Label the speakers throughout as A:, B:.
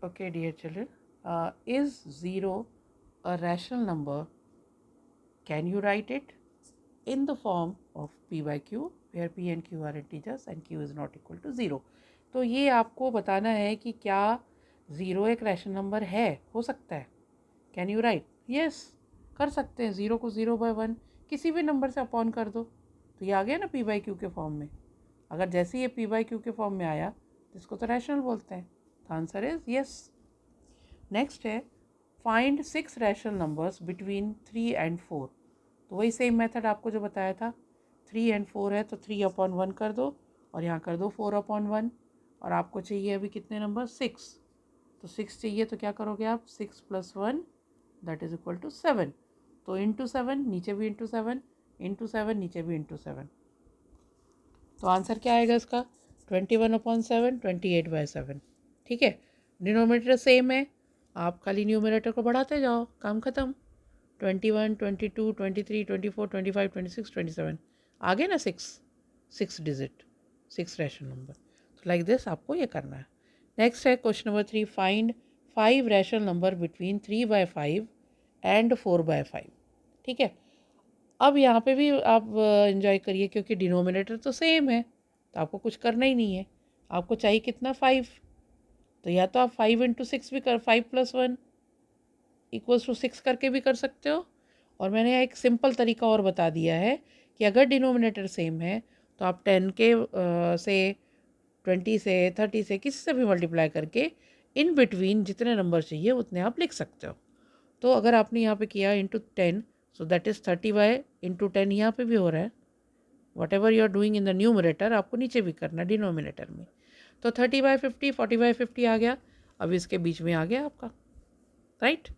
A: Okay, dear children, is 0 a rational number? Can you write it in the form of p by q, where p and q are integers and q is not equal to 0? तो ये आपको बताना है कि क्या 0 एक rational number है, हो सकता है. Can you right? यस, कर सकते हैं. 0 को 0/1 किसी भी नंबर से अपॉन कर दो तो ये आ गया ना पी बाई क्यू के फॉर्म में. अगर जैसे ये पी बाई क्यू के फॉर्म में आया तो इसको तो रैशनल बोलते हैं. तो आंसर इज यस. नेक्स्ट है find 6 rational numbers between 3 and 4. तो वही सेम मेथड आपको जो बताया था. 3 एंड 4 है तो 3/1 कर दो और यहाँ कर दो 4/1. और आपको चाहिए अभी कितने नंबर? 6. तो 6 चाहिए तो क्या करोगे आप? 6 + 1 दैट इज इक्वल टू 7. तो इंटू 7, नीचे भी इंटू 7, इंटू 7, नीचे भी इंटू 7. तो आंसर क्या आएगा इसका? 21/7, 28/7. ठीक है. डिनोमिनेटर सेम है, आप खाली न्यूमरेटर को बढ़ाते जाओ, काम ख़त्म. 21, 22, 23, 24, 25, 26, 27. आ गए ना 6 डिजिट, 6 रैशनल नंबर. तो लाइक दिस आपको ये करना है. नेक्स्ट है question number 3. Find 5 rational number between 3/5 and 4/5. ठीक है. अब यहाँ पे भी आप एंजॉय करिए क्योंकि डिनोमिनेटर तो सेम है, तो आपको कुछ करना ही नहीं है. आपको चाहिए कितना? 5. तो या तो आप 5 × 6 भी कर, 5 + 1 = 6 करके भी कर सकते हो. और मैंने एक सिंपल तरीका और बता दिया है कि अगर डिनोमिनेटर सेम है तो आप 10 के से 20 से 30 से किसी से भी मल्टीप्लाई करके इन बिटवीन जितने नंबर चाहिए उतने आप लिख सकते हो. तो अगर आपने यहाँ पे किया इंटू 10, सो दैट इज़ 30/10 यहाँ पे भी हो रहा है. Whatever you are doing in the numerator आपको नीचे भी करना डिनोमिनेटर में. तो 30/50, 40/50 आ गया. अब इसके बीच में आ गया आपका, राइट.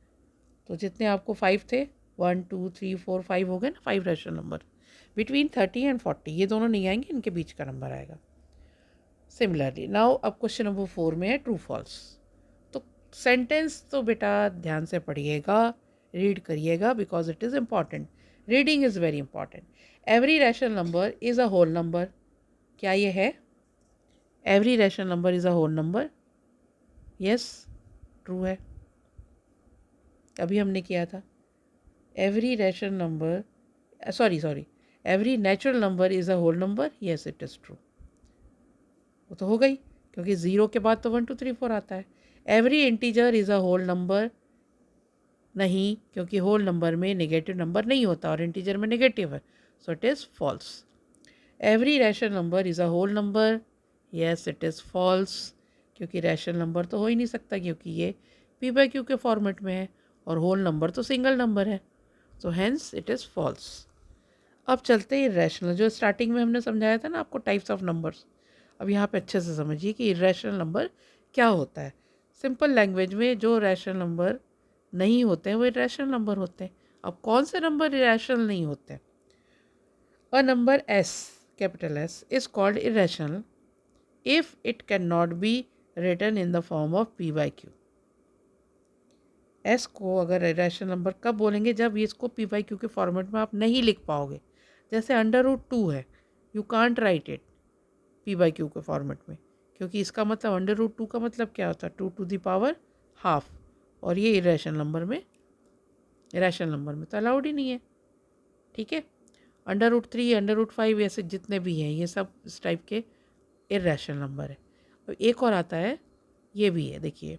A: तो जितने आपको 5 थे, 1 2 3 4 5 हो गए ना, 5 रैशनल नंबर बिटवीन 30 एंड 40. ये दोनों नहीं आएंगे, इनके बीच का नंबर आएगा. सिमिलरली नाउ अब क्वेश्चन नंबर 4 में है ट्रू फॉल्स. तो सेंटेंस तो बेटा ध्यान से पढ़िएगा, रीड करिएगा because it is important. Reading is very important. Every rational number is a whole number. क्या ये है? Every rational number is a whole number. Yes, true है. अभी हमने किया था. Every rational number, sorry, every natural number is a whole number. Yes, it is true. वो तो हो गई क्योंकि 0 के बाद तो 1 2 3 4 आता है. Every integer is a whole number. नहीं, क्योंकि होल नंबर में नेगेटिव नंबर नहीं होता और इंटीजर में नेगेटिव है. So it is false. Every rational number is a whole number. Yes, it is false. क्योंकि रैशनल नंबर तो हो ही नहीं सकता क्योंकि ये पी बाई क्यू के फॉर्मेट में है और होल नंबर तो सिंगल नंबर है. So hence it is false. अब चलते हैं इरेशनल. जो स्टार्टिंग में हमने समझाया था ना आपको टाइप्स ऑफ नंबर्स, अब यहाँ पे अच्छे से समझिए कि इरेशनल नंबर क्या होता है. सिंपल लैंग्वेज में जो रैशनल नंबर नहीं होते हैं वो इरेशनल नंबर होते हैं. अब कौन से नंबर इरेशनल नहीं होते हैं? A number S, capital S, is called irrational if it can not be written in the form of P by Q. S को अगर इरेशनल नंबर कब बोलेंगे? जब इसको पी बाई क्यू के फॉर्मेट में आप नहीं लिख पाओगे. जैसे √2 है, you can't write it P by Q के फॉर्मेट में, क्योंकि इसका मतलब √2 का मतलब क्या होता है? 2⁻½ और ये रैशनल नंबर में तो अलाउड ही नहीं है. ठीक है. √3, √5 ऐसे जितने भी हैं ये सब इस टाइप के इरेशनल नंबर है. अब एक और आता है, ये भी है, देखिए.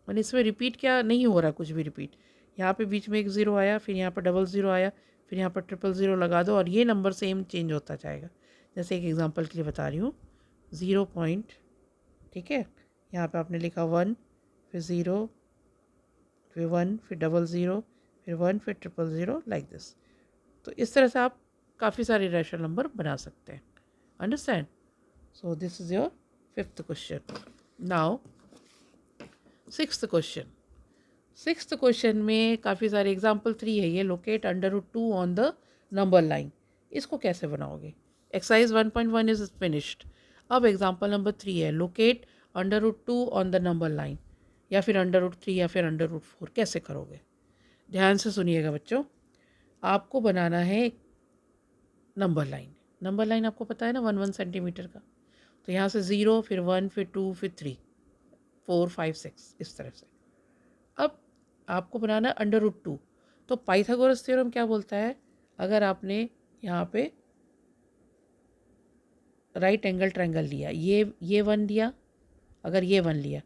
A: मैंने इसमें रिपीट क्या नहीं हो रहा, कुछ भी रिपीट. यहाँ पे बीच में एक ज़ीरो आया, फिर यहाँ पर डबल ज़ीरो आया, फिर यहाँ पर ट्रिपल ज़ीरो लगा दो और ये नंबर सेम चेंज होता जाएगा. जैसे एक एग्जांपल के लिए बता रही हूँ. 0 पॉइंट, ठीक है, यहाँ पे आपने लिखा 1, फिर 0, फिर 1, फिर डबल ज़ीरो, फिर 1, फिर ट्रिपल ज़ीरो, लाइक दिस. तो इस तरह से आप काफ़ी सारे रैशनल नंबर बना सकते हैं. Understand? So this is your 5th question. Now 6th question. 6th question में काफ़ी सारे एग्जाम्पल 3 है. ये locate √2 on the number line. इसको कैसे बनाओगे? Exercise 1.1 is finished. अब एग्जाम्पल नंबर 3 है locate √2 on the number line, या फिर √3 या फिर √4. कैसे करोगे? ध्यान से सुनिएगा बच्चों. आपको बनाना है नंबर लाइन. नंबर लाइन आपको पता है ना, 1 1 सेंटीमीटर का. तो यहाँ से 0, फिर 1, फिर 2, फिर 3. 4, 5, 6 इस तरह से। अब आपको बनाना √2। तो पाइथागोरस थ्योरम क्या बोलता है, अगर आपने यहाँ पे राइट एंगल ट्रायंगल लिया, ये 1 लिया, अगर ये 1 लिया,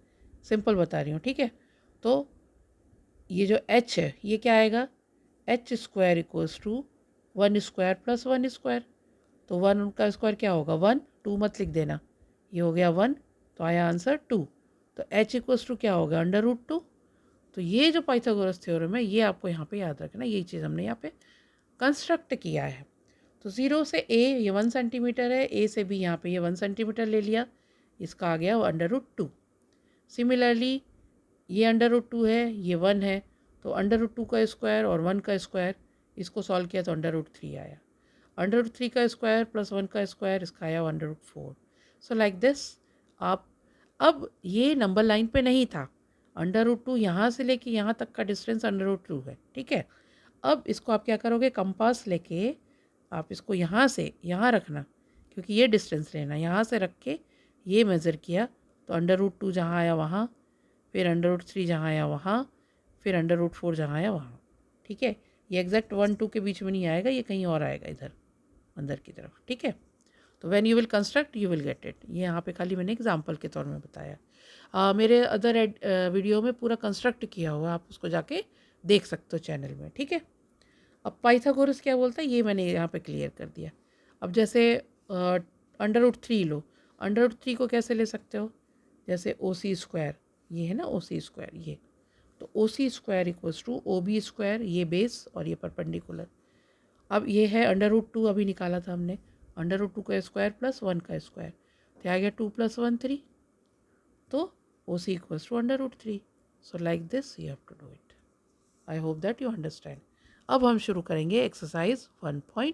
A: सिंपल बता रही हूँ, ठीक है, तो ये जो h है ये क्या आएगा, h square equals to 1 square plus 1 square. तो 1 का स्क्वायर क्या होगा 1, 2 मत लिख देना, ये हो गया 1, तो आया आंसर 2। तो h इक्वल्स टू क्या होगा √2। तो ये जो पाइथागोरस थ्योरम है ये आपको यहाँ पे याद रखना, यही चीज़ हमने यहाँ पे कंस्ट्रक्ट किया है। तो 0 से a ये 1 सेंटीमीटर है, a से b यहाँ पे ये 1 सेंटीमीटर ले लिया, इसका आ गया √2। सिमिलरली ये √2 है, ये 1 है, तो √2 का स्क्वायर और 1 का स्क्वायर, इसको सॉल्व किया तो √3 आया। √3 का स्क्वायर प्लस 1 का स्क्वायर, इसका आया √4। सो लाइक दिस आप, अब ये नंबर लाइन पे नहीं था, √2 यहाँ से लेके यहाँ तक का डिस्टेंस √2 है, ठीक है। अब इसको आप क्या करोगे, कंपास लेके आप इसको यहाँ से यहाँ रखना, क्योंकि ये डिस्टेंस लेना, यहाँ से रख के ये मेज़र किया तो √2 जहाँ आया वहाँ, फिर √3 जहाँ आया वहाँ, फिर √4 जहाँ आया वहाँ, ठीक है। ये एग्जैक्ट 1, 2 के बीच में नहीं आएगा, ये कहीं और आएगा इधर अंदर की तरफ, ठीक है। तो when you will construct you will get it. ये यहाँ पे खाली मैंने एग्जांपल के तौर में बताया। मेरे अदर वीडियो में पूरा कंस्ट्रक्ट किया हुआ, आप उसको जाके देख सकते हो चैनल में, ठीक है। अब पाइथागोरस क्या बोलता है ये मैंने यहाँ पे क्लियर कर दिया। अब जैसे √3 लो, √3 को कैसे ले सकते हो, जैसे OC स्क्वायर, ये है ना OC स्क्वायर, ये तो OC square equals to OB square, ये बेस और ये परपेंडिकुलर। अब ये है √2 अभी निकाला था हमने, √2 का स्क्वायर प्लस 1 का स्क्वायर, तो आ गया 2 + 1 3, तो OC equals to √3। So like this you have to do it. I hope that you understand. अब हम शुरू करेंगे एक्सरसाइज 1.2।